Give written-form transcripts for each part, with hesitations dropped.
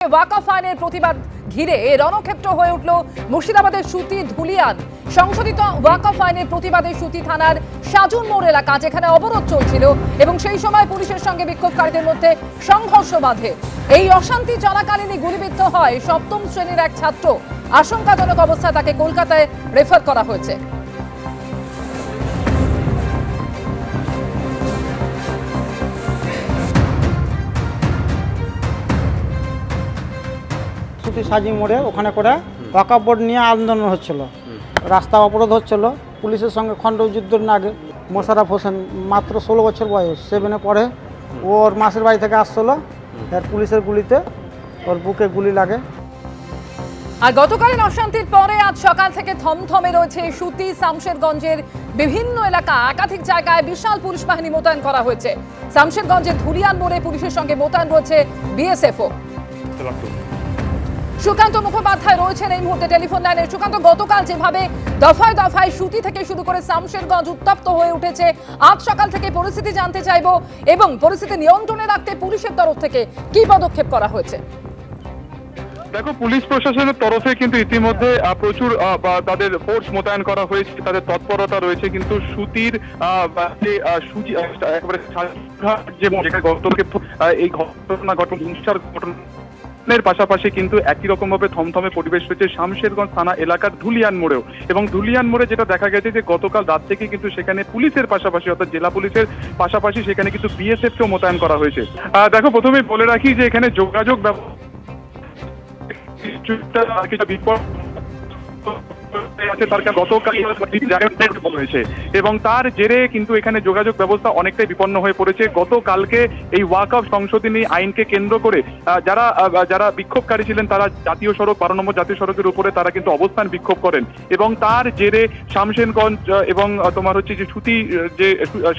ওয়াকফ আইনের প্রতিবাদ ঘিরে রণক্ষেত্র হয়ে উঠল মুর্শিদাবাদের সুতি ধুলিয়ান। সংশোধিত ওয়াকফ আইনের প্রতিবাদে সুতি থানার সাজুন মোড় এলাকা যেখানে অবরোধ চলছিল এবং সেই সময় পুলিশের সঙ্গে বিক্ষোভকারীদের মধ্যে সংঘর্ষ বাধে। এই অশান্তি চলাকালীনই গুলিবিদ্ধ হয় সপ্তম শ্রেণীর এক ছাত্র। আশঙ্কাজনক অবস্থায় তাকে কলকাতায় রেফার করা হয়েছে। সাজি মোড়ে ওখানে করে ওয়াকফ বোর্ড নিয়ে আন্দোলন হচ্ছিল, রাস্তা অবরোধ হচ্ছিল। পুলিশের সঙ্গে খণ্ডযুদ্ধের আগে মোশাররফ হোসেন মাত্র 16 বছর বয়স, 7-এ পড়ে। ওর মাসের বাড়ি থেকে আসছিল, এর পুলিশের গুলিতে ওর বুকে গুলি লাগে। আর গতকালীন অশান্তির পরে আজ সকাল থেকে থমথমে রয়েছে সুতি শামশেরগঞ্জের বিভিন্ন এলাকা। একাধিক জায়গায় বিশাল পুলিশ বাহিনী মোতায়েন করা হয়েছে। শামশেরগঞ্জের ধুলিয়ান মোড়ে পুলিশের সঙ্গে মোতায়েন রয়েছে বিএসএফও। সুকান্ত মুখোপাধ্যায় রয়েছেন এই মুহূর্তে টেলিফোন লাইনে। সুকান্ত, গতকাল যেভাবে দফায় দফায় সুতি থেকে শুরু করে শামশেরগঞ্জ উত্তপ্ত হয়ে উঠেছে, আজ সকাল থেকে পরিস্থিতি জানতে চাইবো এবং পরিস্থিতি নিয়ন্ত্রণে রাখতে পুলিশের তরফ থেকে কি পদক্ষেপ করা হয়েছে? দেখো, পুলিশ প্রশাসনের তরফে কিন্তু ইতিমধ্যে প্রচুর তাদের ফোর্স মোতায়েন করা হয়েছে, তাদের তৎপরতা রয়েছে। কিন্তু সুতির একেবারে এই ঘটনা হিংসার ঘটনার পাশাপাশি কিন্তু একই রকম ভাবে থমথমে পরিবেশ রয়েছে শামশেরগঞ্জ থানা এলাকার ধুলিয়ান মোড়েও। এবং ধুলিয়ান মোড়ে যেটা দেখা গেছে যে গতকাল রাত থেকে কিন্তু সেখানে পুলিশের পাশাপাশি অর্থাৎ জেলা পুলিশের পাশাপাশি সেখানে কিন্তু বিএসএফ কেও মোতায়েন করা হয়েছে। দেখো, প্রথমেই বলে রাখি যে এখানে যোগাযোগ এবং তার জেরে কিন্তু এখানে যোগাযোগ ব্যবস্থা অনেকটাই বিপন্ন হয়ে পড়েছে। গতকালকে এই ওয়াকফ সংশোধনী আইনকে কেন্দ্র করে যারা বিক্ষোভকারী ছিলেন তারা জাতীয় সড়ক 12 নম্বর জাতীয় সড়কের উপরে তারা কিন্তু অবস্থান বিক্ষোভ করেন এবং তার জেরে শামশেরগঞ্জ এবং তোমার হচ্ছে যে সুতি যে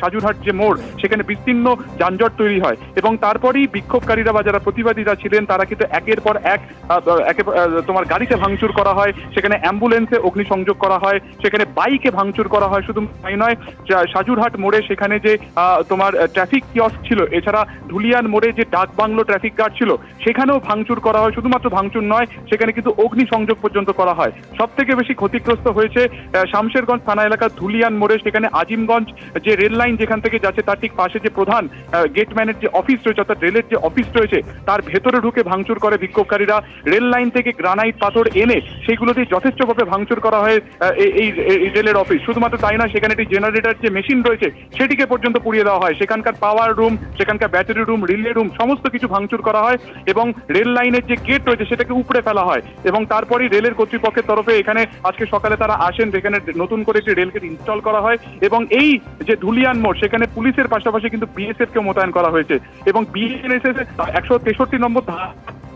সাজুরহাট যে মোড় সেখানে বিস্তীর্ণ যানজট তৈরি হয় এবং তারপরেই বিক্ষোভকারীরা বা যারা প্রতিবাদীরা ছিলেন তারা কিন্তু একের পর এক তোমার গাড়িতে ভাঙচুর করা হয়, সেখানে অ্যাম্বুলেন্সে অগ্নিসংযোগ করা হয়, সেখানে বাইকে ভাঙচুর করা হয়। শুধু তাই নয়, সাজুরহাট মোড়ে সেখানে যে তোমার ট্রাফিক কিয়স্ক ছিল, এছাড়া ধুলিয়ান মোড়ে যে ডাক বাংলো ট্রাফিক গার্ড ছিল সেখানেও ভাঙচুর করা হয়। শুধুমাত্র ভাঙচুর নয়, সেখানে কিন্তু অগ্নিসংযোগ পর্যন্ত করা হয়। সব থেকে বেশি ক্ষতিগ্রস্ত হয়েছে শামশেরগঞ্জ থানা এলাকার ধুলিয়ান মোড়ে। সেখানে আজিমগঞ্জ যে রেল লাইন যেখান থেকে যাচ্ছে তার ঠিক পাশে যে প্রধান গেটম্যানের যে অফিস রয়েছে অর্থাৎ রেলের যে অফিস রয়েছে তার ভেতরে ঢুকে ভাঙচুর করে বিক্ষোভকারীরা। রেল লাইন থেকে গ্রানাইট পাথর এনে সেইগুলো দিয়ে যথেষ্টভাবে ভাঙচুর করা হয় এই রেলের অফিস। শুধুমাত্র তাই না, সেখানে একটি জেনারেটর যে মেশিন রয়েছে সেটিকে পর্যন্ত পুড়িয়ে দেওয়া হয়। সেখানকার পাওয়ার রুম, সেখানকার ব্যাটারি রুম, রিলে রুম সমস্ত কিছু ভাঙচুর করা হয় এবং রেল লাইনের যে গেট রয়েছে সেটাকে উপড়ে ফেলা হয়। এবং তারপরেই রেলের কর্তৃপক্ষের তরফে এখানে আজকে সকালে তারা আসেন, যেখানে নতুন করে একটি রেল গেট ইনস্টল করা হয় এবং এই যে ধুলিয়ান মোড় সেখানে পুলিশের পাশাপাশি কিন্তু বিএসএফ কে মোতায়েন করা হয়েছে এবং বিএসএফ 163 নম্বর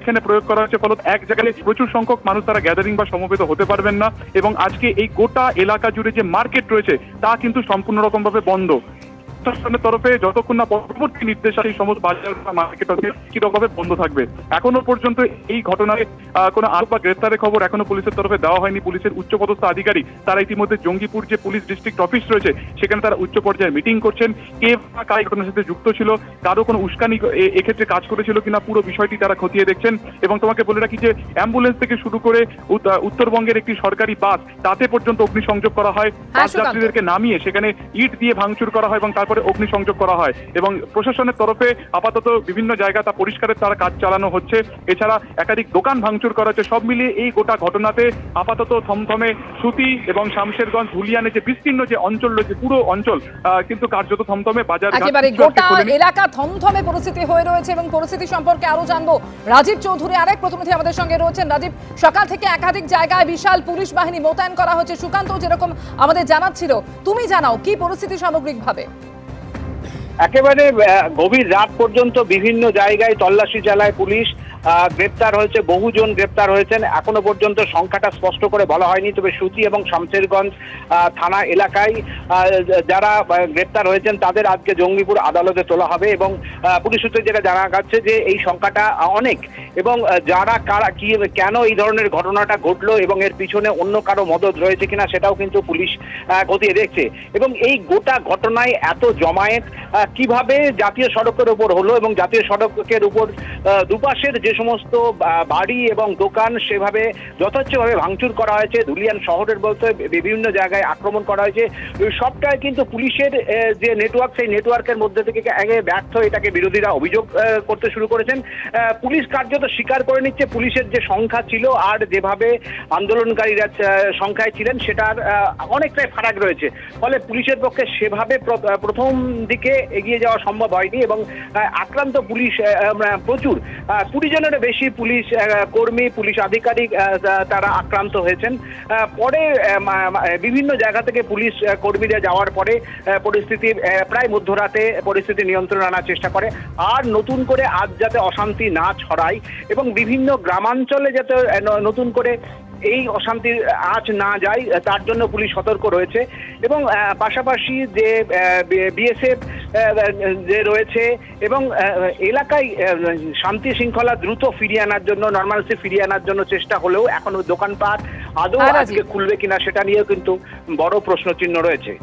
এখানে প্রয়োগ করা হচ্ছে। ফলত এক জায়গায় প্রচুর সংখ্যক মানুষ তারা গ্যাদারিং বা সমবেত হতে পারবেন না এবং আজকে এই গোটা এলাকা জুড়ে যে মার্কেট রয়েছে তা কিন্তু সম্পূর্ণ রকম ভাবে বন্ধ। প্রশাসনের তরফে যতক্ষণ না পরবর্তী নির্দেশ এই সমস্ত বাজার মার্কেট কিরকমভাবে বন্ধ থাকবে। এখনো পর্যন্ত এই ঘটনায় কোনো আরোপ বা গ্রেফতারের খবর এখনো পুলিশের তরফে দেওয়া হয়নি। পুলিশের উচ্চপদস্থ আধিকারিক তারা ইতিমধ্যে জঙ্গিপুর যে পুলিশ ডিস্ট্রিক্ট অফিস রয়েছে সেখানে তারা উচ্চ পর্যায়ে মিটিং করছেন। কে বা কার ঘটনার সাথে যুক্ত ছিল, কারো কোনো উস্কানি এক্ষেত্রে কাজ করেছিল কিনা পুরো বিষয়টি তারা খতিয়ে দেখছেন। এবং তোমাকে বলে রাখি যে অ্যাম্বুলেন্স থেকে শুরু করে উত্তরবঙ্গের একটি সরকারি বাস তাতে পর্যন্ত অগ্নিসংযোগ করা হয়। বাস যাত্রীদেরকে নামিয়ে সেখানে ইট দিয়ে ভাঙচুর করা হয় এবং তারপরে অগ্নিসংযোগ করা হয় এবং প্রশাসনের তরফে আপাতত বিভিন্ন জায়গা তা পরিষ্কারের তারা কাজ চালানো হচ্ছে। এছাড়া একাধিক দোকান ভাঙচুর করা হচ্ছে। সব মিলিয়ে এই গোটা ঘটনাতে আপাতত থমথমে সুতি এবং শামশেরগঞ্জ ধুলিয়ানে যে বিস্তীর্ণ যে অঞ্চল রয়েছে পুরো অঞ্চল কিন্তু কার্যত থমথমে। বাজার একেবারে গোটা এলাকা থমথমে পরিস্থিতি হয়ে রয়েছে এবং পরিস্থিতি সম্পর্কে আরো জানবো রাজীব চৌধুরী আরেক প্রতিনিধি আমাদের সঙ্গে রয়েছেন। রাজীব, সকাল থেকে একাধিক জায়গায় বিশাল পুলিশ বাহিনী মোতায়েন করা হচ্ছে। সুকান্ত যেরকম আমাদের জানাচ্ছিল, তুমি জানাও কি পরিস্থিতি সামগ্রিকভাবে? একেবারে গভীর রাত পর্যন্ত বিভিন্ন জায়গায় তল্লাশি চালায় পুলিশ। গ্রেপ্তার হয়েছে, বহুজন গ্রেপ্তার হয়েছেন। এখনো পর্যন্ত সংখ্যাটা স্পষ্ট করে বলা হয়নি, তবে সুতি এবং শামশেরগঞ্জ থানা এলাকায় যারা গ্রেপ্তার হয়েছেন তাদের আজকে জঙ্গিপুর আদালতে তোলা হবে এবং পুলিশ সূত্রে যেটা জানা যাচ্ছে যে এই সংখ্যাটা অনেক এবং যারা কারা কি কেন এই ধরনের ঘটনাটা ঘটলো এবং এর পিছনে অন্য কারো মদত রয়েছে কিনা সেটাও কিন্তু পুলিশ খতিয়ে দেখছে। এবং এই গোটা ঘটনায় এত জমায়েত কিভাবে জাতীয় সড়কের উপর হলো এবং জাতীয় সড়কের উপর দুপাশের যে সমস্ত বাড়ি এবং দোকান সেভাবে যথেচ্ছভাবে ভাঙচুর করা হয়েছে, ধুলিয়ান শহরের বলতে বিভিন্ন জায়গায় আক্রমণ করা হয়েছে, সবটাই কিন্তু পুলিশের যে নেটওয়ার্ক, সেই নেটওয়ার্কের মধ্যে থেকে আগে ব্যর্থ, এটাকে বিরোধীরা অভিযোগ করতে শুরু করেছেন। পুলিশ কার্যত স্বীকার করে নিচ্ছে পুলিশের যে সংখ্যা ছিল আর যেভাবে আন্দোলনকারীরা সংখ্যায় ছিলেন সেটার অনেকটাই ফারাক রয়েছে। ফলে পুলিশের পক্ষে সেভাবে প্রথম দিকে এগিয়ে যাওয়া সম্ভব হয়নি এবং আক্রান্ত পুলিশ প্রচুর 20 জনের বেশি পুলিশ কর্মী, পুলিশ আধিকারিক তারা আক্রান্ত হয়েছেন। পরে বিভিন্ন জায়গা থেকে পুলিশ কর্মীরা যাওয়ার পরে পরিস্থিতি প্রায় মধ্যরাতে পরিস্থিতি নিয়ন্ত্রণে আনার চেষ্টা করে। আর নতুন করে আজ যাতে অশান্তি না ছড়ায় এবং বিভিন্ন গ্রামাঞ্চলে যাতে নতুন করে এই অশান্তির আঁচ না যায় তার জন্য পুলিশ সতর্ক রয়েছে এবং পাশাপাশি যে বিএসএফ যে রয়েছে এবং এলাকায় শান্তি শৃঙ্খলা দ্রুত ফিরিয়ে আনার জন্য, নর্মালসি ফিরিয়ে আনার জন্য চেষ্টা হলেও এখনো দোকানপাট আদৌ আজকে খুলবে কিনা সেটা নিয়েও কিন্তু বড় প্রশ্নচিহ্ন রয়েছে।